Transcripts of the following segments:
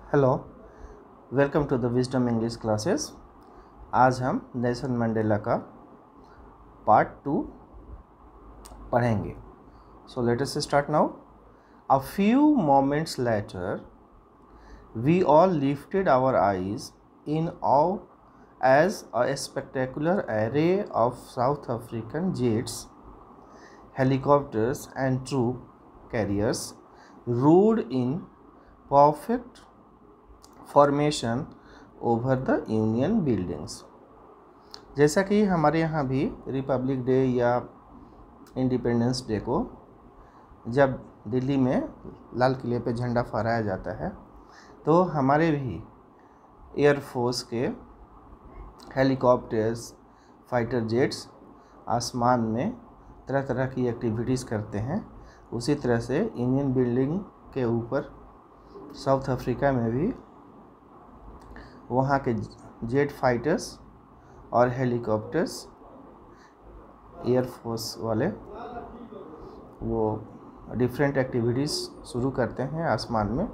Hello, welcome to the wisdom English classes. आज हम Nelson Mandela का पार्ट 2 पढ़ेंगे। So let us start now. A few moments later we all lifted our eyes in awe as a spectacular array of South African jets, helicopters and troop carriers rode in perfect formation over the Union buildings। जैसा कि हमारे यहाँ भी Republic day या independence day को जब दिल्ली में लाल किले पे झंडा फहराया जाता है, तो हमारे भी एयरफोर्स के हेलीकॉप्टर्स, फाइटर जेट्स आसमान में तरह तरह की एक्टिविटीज़ करते हैं। उसी तरह से यूनियन बिल्डिंग के ऊपर साउथ अफ्रीका में भी वहाँ के जेट फाइटर्स और हेलीकॉप्टर्स एयरफोर्स वाले वो डिफरेंट एक्टिविटीज़ शुरू करते हैं आसमान में,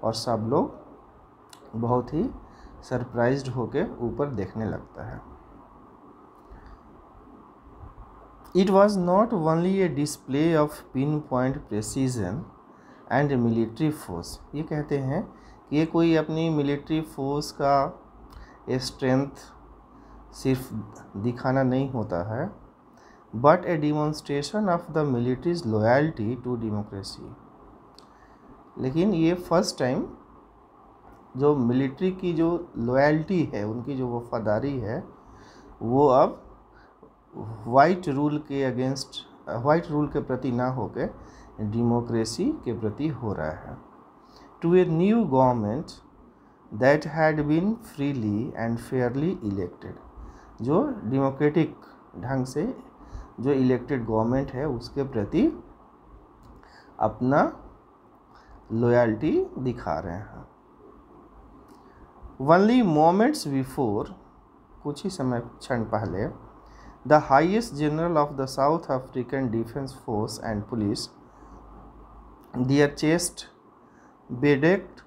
और सब लोग बहुत ही सरप्राइज्ड होके ऊपर देखने लगता है। It was not only A display of pin point precision and military force. ये कहते हैं कि ये कोई अपनी मिलिट्री फोर्स का स्ट्रेंथ सिर्फ दिखाना नहीं होता है, but a demonstration of the military's loyalty to democracy. लेकिन ये फर्स्ट टाइम जो मिलिट्री की जो लॉयल्टी है, उनकी जो वफादारी है, वो अब वाइट रूल के अगेंस्ट, वाइट रूल के प्रति ना होकर डेमोक्रेसी के प्रति हो रहा है। To a new government that had been freely and fairly elected. जो डेमोक्रेटिक ढंग से जो इलेक्टेड गवर्नमेंट है, उसके प्रति अपना लॉयल्टी दिखा रहे हैं। ओनली मोमेंट्स बिफोर, कुछ ही समय क्षण पहले, the highest general of the South African defence force and police, their chest bedecked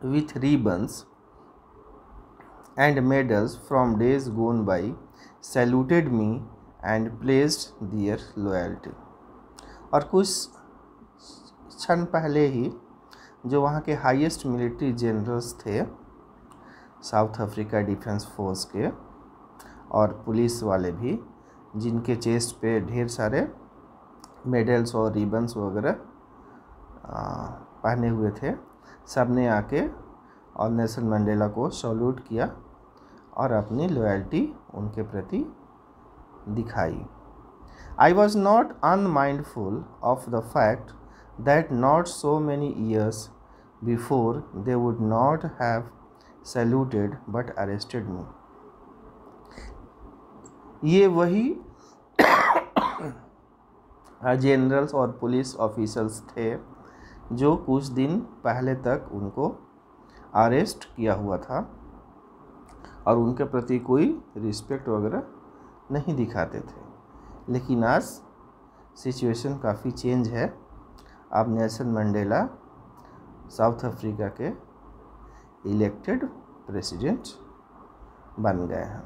with ribbons and medals from days gone by, saluted me and pledged their loyalty। और कुछ क्षण पहले ही जो वहाँ के हाईएस्ट मिलिट्री जनरल्स थे south Africa defence force के, और पुलिस वाले भी, जिनके चेस्ट पे ढेर सारे मेडल्स और रिबन्स वगैरह पहने हुए थे, सब ने आके और नेल्सन मंडेला को सैल्यूट किया और अपनी लॉयल्टी उनके प्रति दिखाई। I was not unmindful of the fact that not so many years before they would not have saluted but arrested me. ये वही जनरल्स और पुलिस ऑफिसर्स थे जो कुछ दिन पहले तक उनको अरेस्ट किया हुआ था और उनके प्रति कोई रिस्पेक्ट वगैरह नहीं दिखाते थे। लेकिन आज सिचुएशन काफ़ी चेंज है। अब नेल्सन मंडेला साउथ अफ्रीका के इलेक्टेड प्रेसिडेंट बन गए हैं।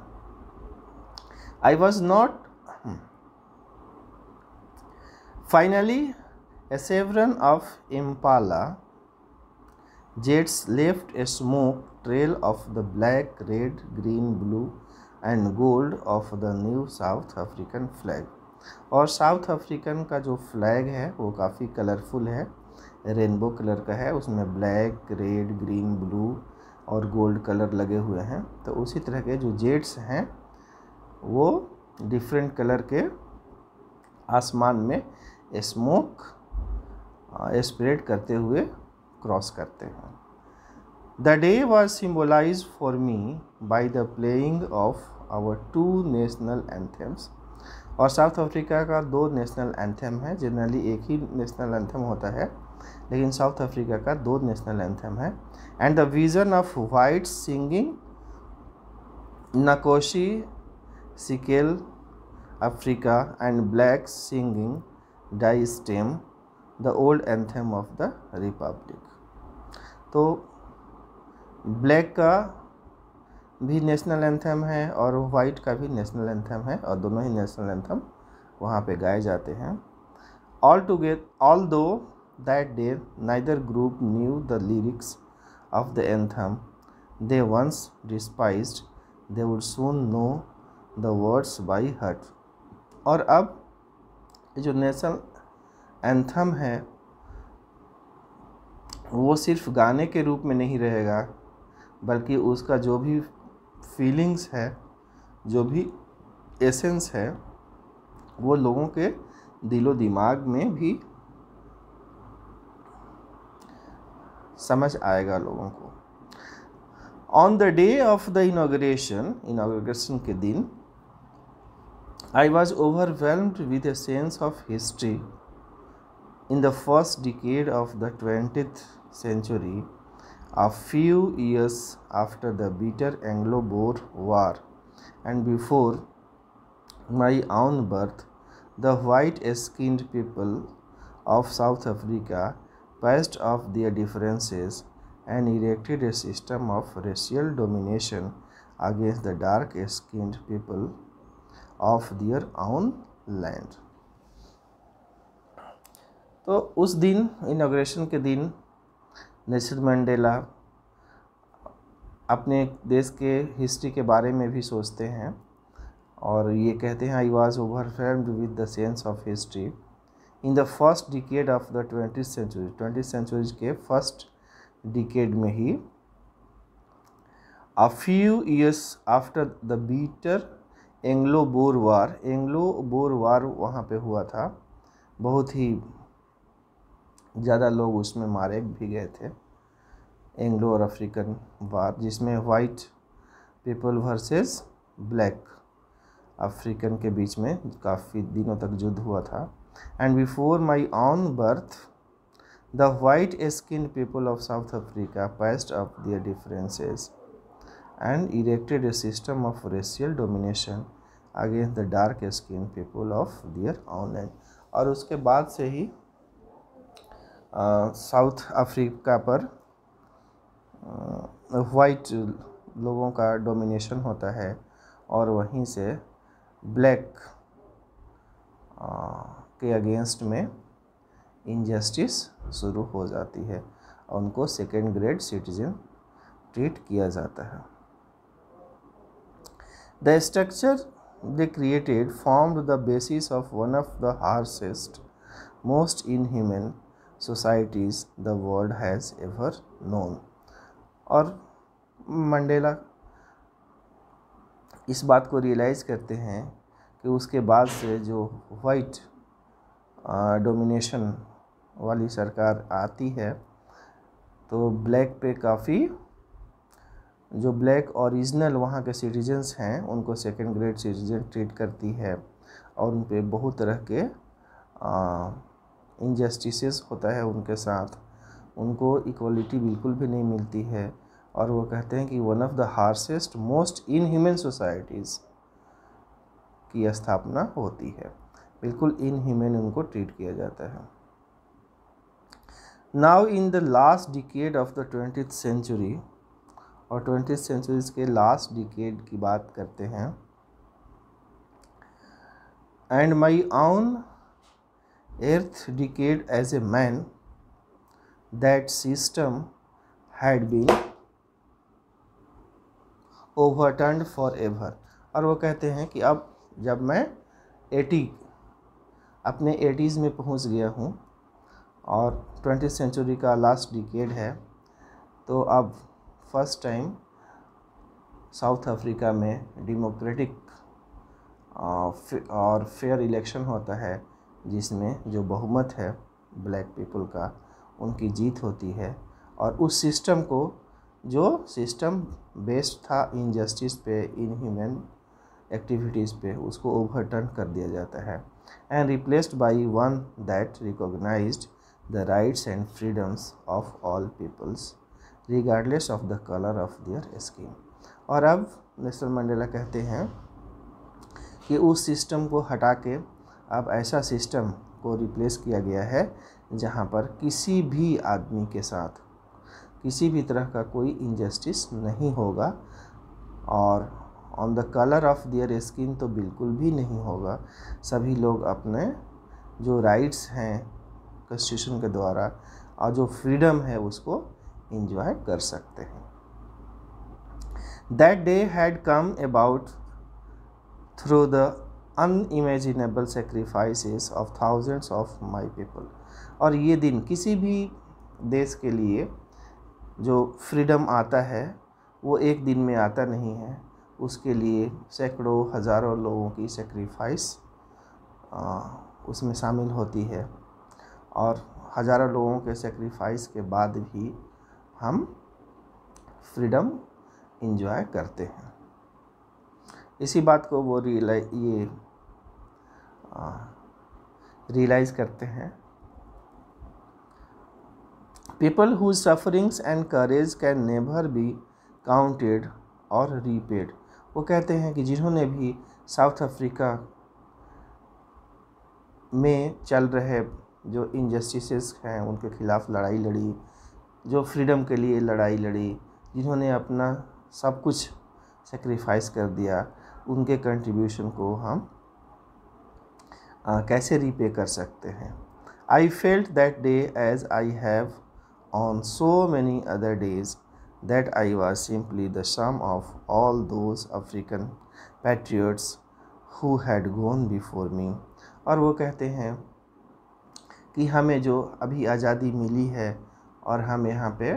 I was not Finally, a chevron of Impala jets left a smoke trail of the black, red, green, blue and gold of the new South African flag। और south African का जो flag है वो काफ़ी colourful है, rainbow colour का है। उसमें ब्लैक, रेड, ग्रीन, ब्लू और गोल्ड कलर लगे हुए हैं। तो उसी तरह के जो जेट्स हैं वो डिफरेंट कलर के आसमान में स्मोक स्प्रेड करते हुए क्रॉस करते हैं। The day was symbolize for me by the playing of our 2 national anthems. और साउथ अफ्रीका का 2 नेशनल एंथम है। जनरली एक ही नेशनल एंथम होता है, लेकिन साउथ अफ्रीका का 2 नेशनल एंथम है। And the vision of white singing Nkosi Sikelel Africa and black singing Die Stem the old anthem of the republic. तो black का भी नेशनल एंथम है और वाइट का भी नेशनल एंथम है और दोनों ही नेशनल एंथम वहाँ पे गाए जाते हैं। Although that day neither group knew the lyrics of the anthem they once despised, they would soon know the words by heart। और अब जो नेशनल एंथम है वो सिर्फ गाने के रूप में नहीं रहेगा, बल्कि उसका जो भी फीलिंग्स है, जो भी एसेंस है, वो लोगों के दिलो दिमाग में भी समझ आएगा लोगों को। On the day of the inauguration के दिन आई was overwhelmed with a sense of history. In the first decade of the 20th century, a few years after the bitter Anglo-Boer War and before my own birth, the white-skinned people of South Africa patched off their differences and erected a system of racial domination against the dark-skinned people of their own land। तो उस दिन, inauguration के दिन, Nelson Mandela अपने देश के history के बारे में भी सोचते हैं और ये कहते हैं, I was overwhelmed with the sense of history in the first decade of the 20th century। 20th century के फर्स्ट डिकेड में ही, a few years after the bitter Anglo-Boer War, Anglo-Boer war वहाँ पे हुआ था, बहुत ही ज़्यादा लोग उसमें मारे भी गए थे। एंग्लो और अफ्रीकन वार, जिसमें white people versus black African के बीच में काफ़ी दिनों तक युद्ध हुआ था। And before my on birth the white skin people of south Africa patched up there differences and erected A system of racial domination against the dark skin people of their on land. और उसके बाद से ही south Africa पर white लोगों का domination होता है और वहीं से ब्लैक के अगेंस्ट में इनजस्टिस शुरू हो जाती है और उनको सेकेंड ग्रेड सिटीजन ट्रीट किया जाता है। The structure they created formed the basis of one of the harshest most inhuman societies the world has ever known. और मंडेला इस बात को रियलाइज़ करते हैं कि उसके बाद से जो वाइट डोमिनेशन वाली सरकार आती है तो ब्लैक पे काफ़ी, जो ब्लैक ओरिजिनल वहाँ के सिटीजन्स हैं उनको सेकंड ग्रेड सिटीजन ट्रीट करती है और उन पे बहुत तरह के इनजस्टिसेस होता है उनके साथ, उनको इक्वलिटी बिल्कुल भी नहीं मिलती है। और वो कहते हैं कि one of the harshest most inhuman societies की स्थापना होती है, बिल्कुल इनह्यूमन उनको ट्रीट किया जाता है। Now in the last decade of the 20th century, और 20th century के लास्ट डिकेड की बात करते हैं, and my on earth decade as a man that system had been overturned forever. और वो कहते हैं कि अब जब मैं अपने 80s में पहुंच गया हूं और 20th century का लास्ट डिकेड है, तो अब फर्स्ट टाइम साउथ अफ्रीका में डेमोक्रेटिक और फेयर इलेक्शन होता है जिसमें जो बहुमत है ब्लैक पीपल का उनकी जीत होती है और उस सिस्टम को, जो सिस्टम बेस्ड था इनजस्टिस पे, इनह्यूमन एक्टिविटीज़ पे, उसको ओवरटर्न कर दिया जाता है and replaced by one that recognized the rights and freedoms of all peoples regardless of the colour of their skin. और अब नेल्सन मंडेला कहते हैं कि उस सिस्टम को हटा के अब ऐसा सिस्टम को रिप्लेस किया गया है जहाँ पर किसी भी आदमी के साथ किसी भी तरह का कोई इनजस्टिस नहीं होगा, और on the colour of their skin तो बिल्कुल भी नहीं होगा। सभी लोग अपने जो राइट्स हैं कॉन्स्टिट्यूशन के द्वारा और जो फ्रीडम है उसको एंजॉय कर सकते हैं। That day had come about through the unimaginable sacrifices of thousands of my people. और ये दिन किसी भी देश के लिए जो फ्रीडम आता है वो एक दिन में आता नहीं है, उसके लिए सैकड़ों हज़ारों लोगों की सेक्रीफाइस उसमें शामिल होती है, और हज़ारों लोगों के सेक्रीफाइस के बाद भी हम फ्रीडम इंजॉय करते हैं। इसी बात को वो रियलाइज़ करते हैं। People whose sufferings and courage can never be counted or repaid. वो कहते हैं कि जिन्होंने भी साउथ अफ्रीका में चल रहे जो इनजस्टिसेस हैं उनके खिलाफ़ लड़ाई लड़ी, जो फ्रीडम के लिए लड़ाई लड़ी, जिन्होंने अपना सब कुछ सेक्रीफाइस कर दिया, उनके कंट्रीब्यूशन को हम कैसे रीपे कर सकते हैं। I felt that day as I have on so many other days that I was simply the sum of all those African patriots who had gone before me. और वो कहते हैं कि हमें जो अभी आज़ादी मिली है और हम यहाँ पे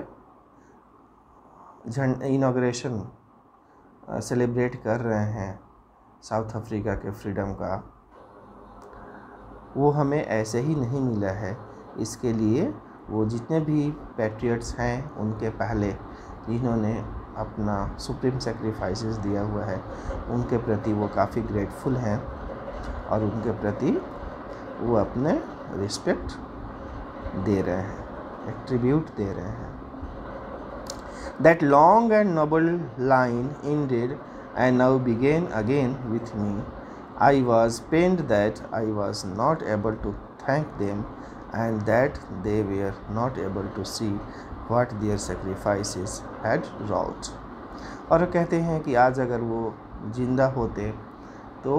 इनॉग्रेशन सेलिब्रेट कर रहे हैं साउथ अफ्रीका के फ्रीडम का, वो हमें ऐसे ही नहीं मिला है। इसके लिए वो जितने भी पैट्रियट्स हैं उनके पहले जिन्होंने अपना सुप्रीम सेक्रीफाइसेस दिया हुआ है उनके प्रति वो काफ़ी ग्रेटफुल हैं, और उनके प्रति वो अपने रिस्पेक्ट दे रहे हैं, एक ट्रिब्यूट दे रहे हैं। That long and noble line ended and now began again with me. I was pained that I was not able to thank them and that they were not able to see what their sacrifices had wrought. और कहते हैं कि आज अगर वो जिंदा होते तो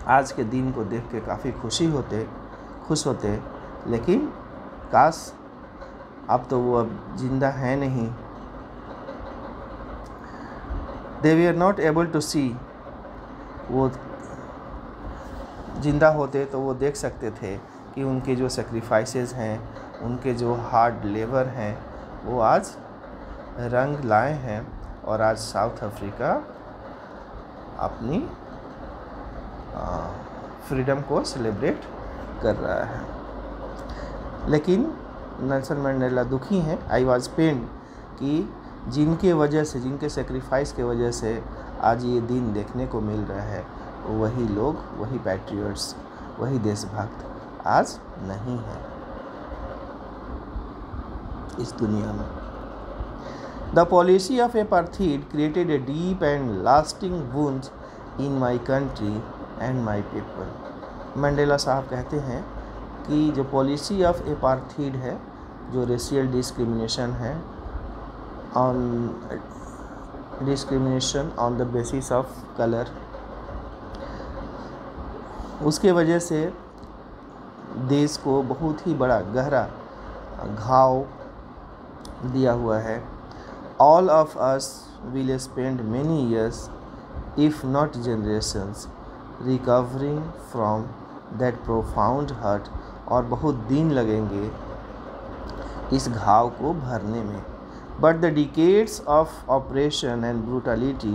आज के दिन को देख के काफ़ी खुश होते, लेकिन काश अब तो वो अब जिंदा है नहीं। They were not able to see, वो जिंदा होते तो वो देख सकते थे कि उनके जो सेक्रीफाइसेस हैं, उनके जो हार्ड लेबर हैं, वो आज रंग लाए हैं, और आज साउथ अफ्रीका अपनी फ्रीडम को सेलिब्रेट कर रहा है। लेकिन नेल्सन मंडेला दुखी हैं, आई वॉज पेन्ड, कि जिनके वजह से, जिनके सेक्रीफाइस के वजह से आज ये दिन देखने को मिल रहा है, वही लोग, वही पैट्रियट्स, वही देशभक्त आज नहीं है इस दुनिया में। The policy of apartheid created a deep and lasting wounds in my country and my people. Mandela sahab कहते हैं कि जो पॉलिसी ऑफ एपार्थीड है, जो रेशियल डिस्क्रिमिनेशन है, discrimination on the basis of colour, उसके वजह से देश को बहुत ही बड़ा गहरा घाव दिया हुआ है। All of us will spend many years if not generations recovering from that profound hurt. और बहुत दिन लगेंगे इस घाव को भरने में। But the decades of oppression and brutality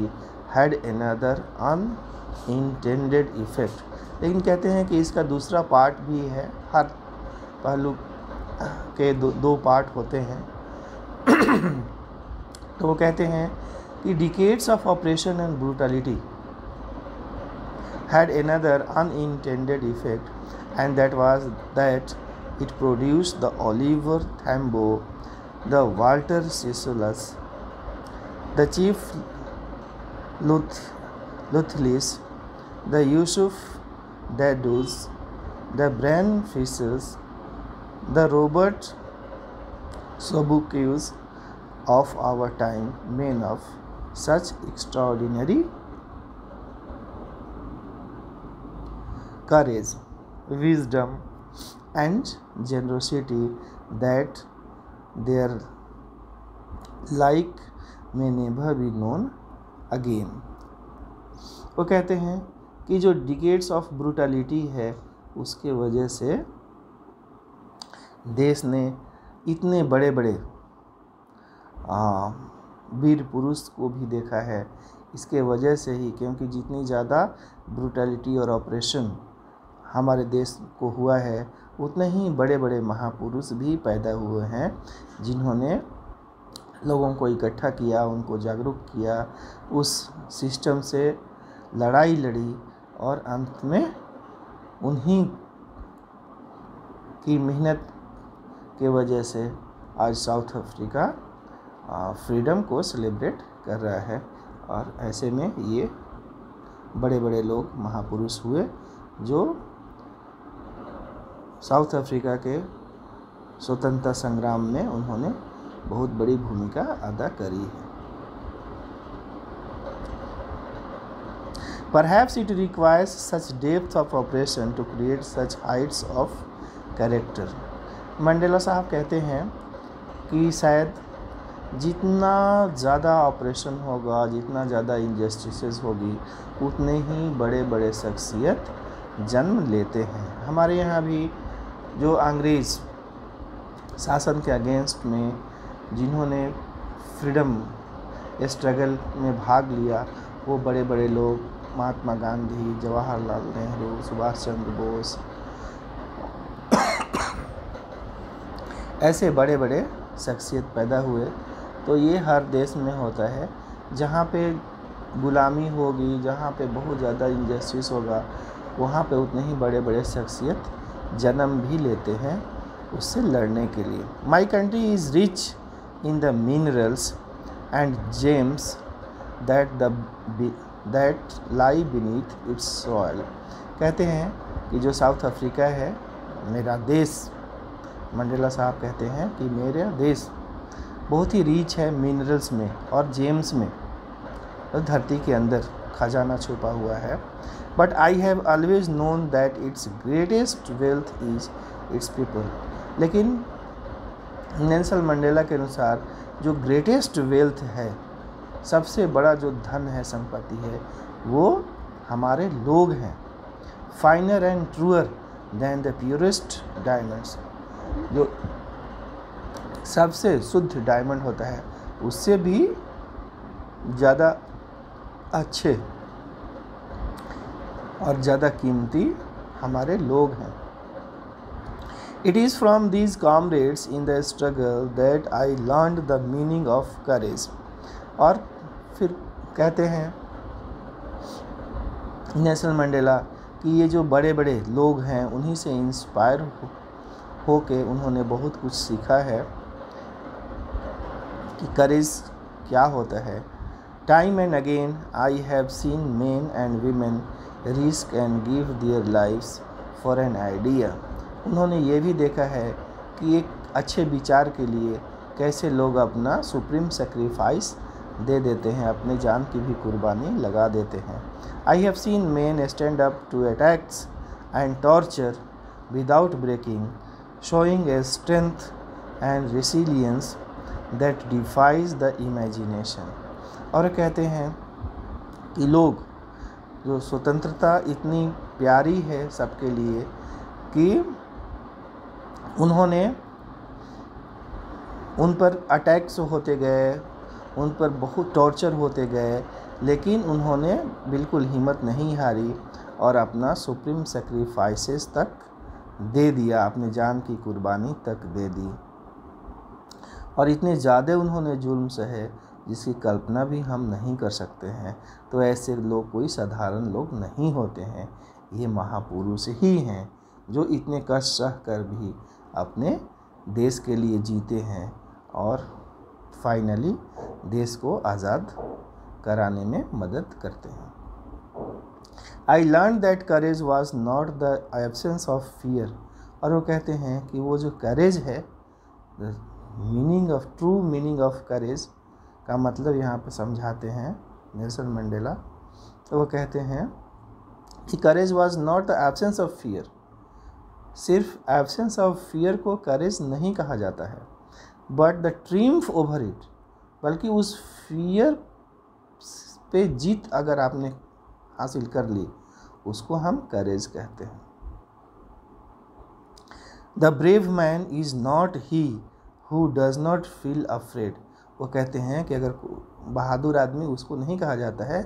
had another unintended effect. लेकिन कहते हैं कि इसका दूसरा पार्ट भी है, हर पहलू के दो पार्ट होते हैं। तो वो कहते हैं कि decades of oppression and brutality had another unintended effect, and that was that it produced the Oliver Tambo, the Walter Sissolas, the Chief Luthlis, the Yusuf Dadus, the Brian Fishers, The Robert Sobucus of our time, men of such extraordinary courage, wisdom, and generosity that their like may never be known again. वो कहते हैं कि जो decades of brutality है उसके वजह से देश ने इतने बड़े बड़े वीर पुरुष को भी देखा है, इसके वजह से ही, क्योंकि जितनी ज़्यादा ब्रूटलिटी और ऑपरेशन हमारे देश को हुआ है उतने ही बड़े बड़े महापुरुष भी पैदा हुए हैं जिन्होंने लोगों को इकट्ठा किया, उनको जागरूक किया, उस सिस्टम से लड़ाई लड़ी और अंत में उन्हीं की मेहनत के वजह से आज साउथ अफ्रीका फ्रीडम को सेलिब्रेट कर रहा है। और ऐसे में ये बड़े बड़े लोग महापुरुष हुए जो साउथ अफ्रीका के स्वतंत्रता संग्राम में उन्होंने बहुत बड़ी भूमिका अदा करी है। Perhaps it requires such depth of operation to create such heights of character. Mandela sahab कहते हैं कि शायद जितना ज़्यादा ऑपरेशन होगा, जितना ज़्यादा इनजस्टिसेस होगी, उतने ही बड़े बड़े शख्सियत जन्म लेते हैं। हमारे यहाँ भी जो अंग्रेज़ शासन के अगेंस्ट में जिन्होंने फ्रीडम स्ट्रगल में भाग लिया, वो बड़े बड़े लोग महात्मा गांधी, जवाहरलाल नेहरू, सुभाष चंद्र बोस, ऐसे बड़े बड़े शख्सियत पैदा हुए। तो ये हर देश में होता है, जहाँ पे गुलामी होगी, जहाँ पे बहुत ज़्यादा इनजस्टिस होगा, वहाँ पे उतने ही बड़े बड़े शख्सियत जन्म भी लेते हैं उससे लड़ने के लिए। My country is rich in the minerals and James that lie beneath it's soil. कहते हैं कि जो साउथ अफ्रीका है, मेरा देश, मंडेला साहब कहते हैं कि मेरा देश बहुत ही रिच है मिनरल्स में और जेम्स में, तो धरती के अंदर खजाना छुपा हुआ है। But I have always known that it's greatest wealth is it's people. लेकिन नेल्सन मंडेला के अनुसार जो ग्रेटेस्ट वेल्थ है, सबसे बड़ा जो धन है, संपत्ति है, वो हमारे लोग हैं। Finer and truer than the purest diamonds. जो सबसे शुद्ध डायमंड होता है उससे भी ज़्यादा अच्छे और ज़्यादा कीमती हमारे लोग हैं। It is from these comrades in the struggle that I learned the meaning of courage। और फिर कहते हैं नेल्सन मंडेला कि ये जो बड़े बड़े लोग हैं उन्हीं से इंस्पायर हो के उन्होंने बहुत कुछ सीखा है कि करेज क्या होता है। Time and again I have seen main and women risk and give their lives for an idea. उन्होंने ये भी देखा है कि एक अच्छे विचार के लिए कैसे लोग अपना सुप्रीम सेक्रीफाइस दे देते हैं, अपने जान की भी कुर्बानी लगा देते हैं। I have seen men stand up to attacks and torture without breaking, showing a strength and resilience that defies the imagination। और कहते हैं कि लोग जो स्वतंत्रता इतनी प्यारी है सबके लिए कि उन्होंने उन पर अटैक्स होते गए, उन पर बहुत टॉर्चर होते गए, लेकिन उन्होंने बिल्कुल हिम्मत नहीं हारी और अपना सुप्रीम सेक्रीफाइसेस तक दे दिया, अपने जान की कुर्बानी तक दे दी। और इतने ज़्यादा उन्होंने जुल्म सहे जिसकी कल्पना भी हम नहीं कर सकते हैं। तो ऐसे लोग कोई साधारण लोग नहीं होते हैं, ये महापुरुष ही हैं जो इतने कष्ट सह कर भी अपने देश के लिए जीते हैं और फाइनली देश को आज़ाद कराने में मदद करते हैं। I learned that courage was not the absence of fear और वो कहते हैं कि वो जो करेज है, ट्रू मीनिंग ऑफ करेज का मतलब यहाँ पे समझाते हैं नेल्सन मंडेला। तो वो कहते हैं कि courage was not the absence of fear. सिर्फ एब्सेंस ऑफ फियर को करेज नहीं कहा जाता है, but the triumph over it, बल्कि उस फियर पे जीत अगर आपने हासिल कर ली उसको हम करेज कहते हैं। The brave man is not he who does not feel afraid. वो कहते हैं कि अगर बहादुर आदमी उसको नहीं कहा जाता है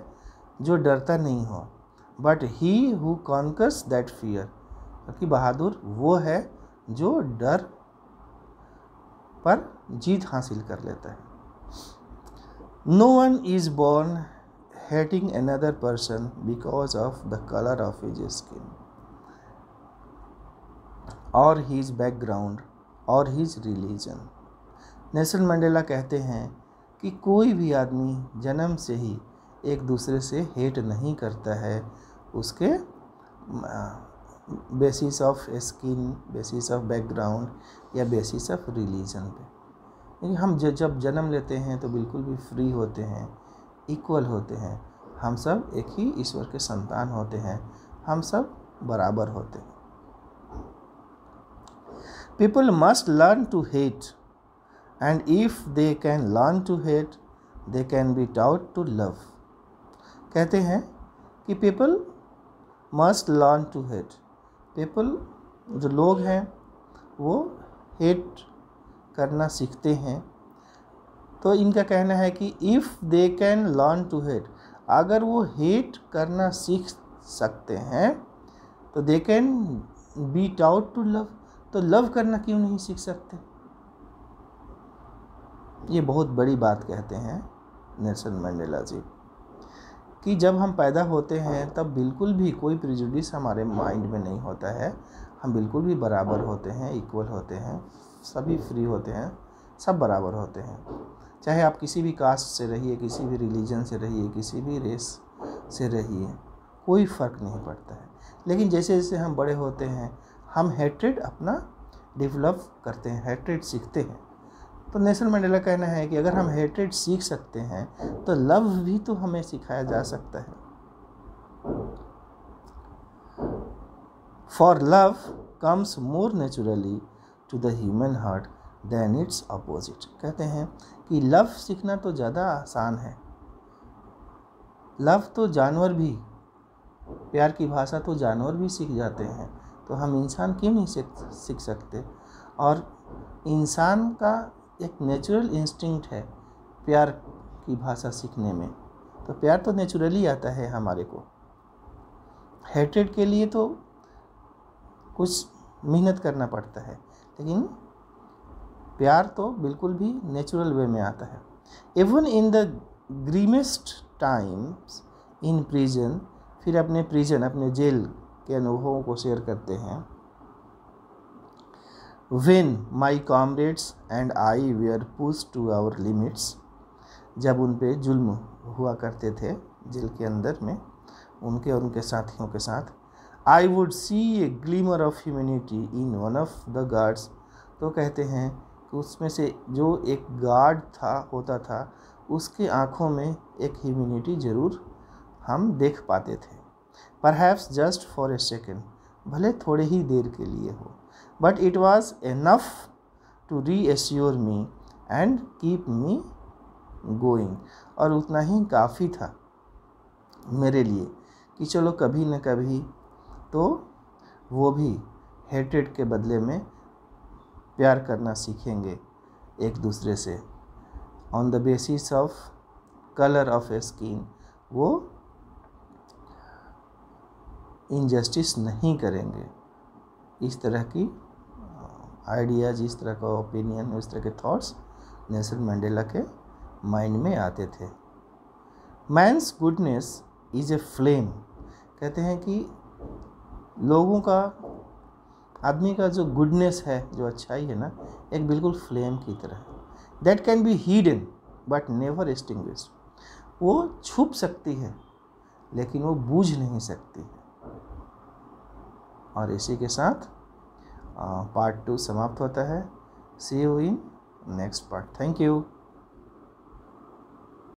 जो डरता नहीं हो, but he who conquers that fear, क्योंकि बहादुर वो है जो डर पर जीत हासिल कर लेता है। No one is born hating another person because of the colour of his skin or his background or his religion. Nelson Mandela कहते हैं कि कोई भी आदमी जन्म से ही एक दूसरे से हेट नहीं करता है उसके basis of skin, basis of background या बेसिस ऑफ रिलीजन पे। क्योंकि हम जब जन्म लेते हैं तो बिल्कुल भी फ्री होते हैं, इक्वल होते हैं, हम सब एक ही ईश्वर के संतान होते हैं, हम सब बराबर होते हैं। People must learn to hate, and if they can learn to hate, they can be taught to love. कहते हैं कि people must learn to hate. People जो लोग हैं वो hate करना सीखते हैं। तो इनका कहना है कि if they can learn to hate, अगर वो hate करना सीख सकते हैं तो they can be taught to love, तो लव करना क्यों नहीं सीख सकते। ये बहुत बड़ी बात कहते हैं नेल्सन मंडेला जी कि जब हम पैदा होते हैं तब बिल्कुल भी कोई प्रिजुडिस हमारे माइंड में नहीं होता है, हम बिल्कुल भी बराबर होते हैं, इक्वल होते हैं, सभी फ्री होते हैं, सब बराबर होते हैं। चाहे आप किसी भी कास्ट से रहिए, किसी भी रिलीजन से रहिए, किसी भी रेस से रहिए, कोई फ़र्क नहीं पड़ता है। लेकिन जैसे जैसे हम बड़े होते हैं हम हेट्रेड अपना डेवलप करते हैं, हेट्रेड सीखते हैं। तो नेल्सन मंडेला कहना है कि अगर हम हेट्रेड सीख सकते हैं तो लव भी तो हमें सिखाया जा सकता है। For love comes more naturally to the human heart than its opposite. कहते हैं कि लव सीखना तो ज़्यादा आसान है। लव तो जानवर भी, प्यार की भाषा तो जानवर भी सीख जाते हैं, तो हम इंसान क्यों नहीं सीख सकते। और इंसान का एक नेचुरल इंस्टिंक्ट है प्यार की भाषा सीखने में, तो प्यार तो नेचुरली आता है हमारे को। हेट्रेड के लिए तो कुछ मेहनत करना पड़ता है, लेकिन प्यार तो बिल्कुल भी नेचुरल वे में आता है। Even in the grimmest times in prison, फिर अपने जेल के अनुभवों को शेयर करते हैं। When my comrades and I were pushed to our limits, जब उन पे जुल्म हुआ करते थे जेल के अंदर में उनके और उनके साथियों के साथ, I would see a glimmer of humanity in one of the guards। तो कहते हैं कि उसमें से जो एक गार्ड होता था उसके आँखों में एक ह्यूमैनिटी ज़रूर हम देख पाते थे। Perhaps just for a second, भले थोड़े ही देर के लिए हो, but it was enough to reassure me and keep me going। और उतना ही काफ़ी था मेरे लिए कि चलो कभी न कभी तो वो भी हेट्रेड के बदले में प्यार करना सीखेंगे एक दूसरे से, on the basis of colour of skin. वो इनजस्टिस नहीं करेंगे। इस तरह की आइडियाज़, इस तरह का ओपिनियन, इस तरह के थॉट्स नेल्सन मंडेला के माइंड में आते थे। Man's goodness is a flame. कहते हैं कि लोगों का, आदमी का जो गुडनेस है, जो अच्छाई है ना, एक बिल्कुल फ्लेम की तरह है। That can be hidden but never extinguished. वो छुप सकती है लेकिन वो बूझ नहीं सकती है। और इसी के साथ पार्ट 2 समाप्त होता है। See you in next part. Thank you.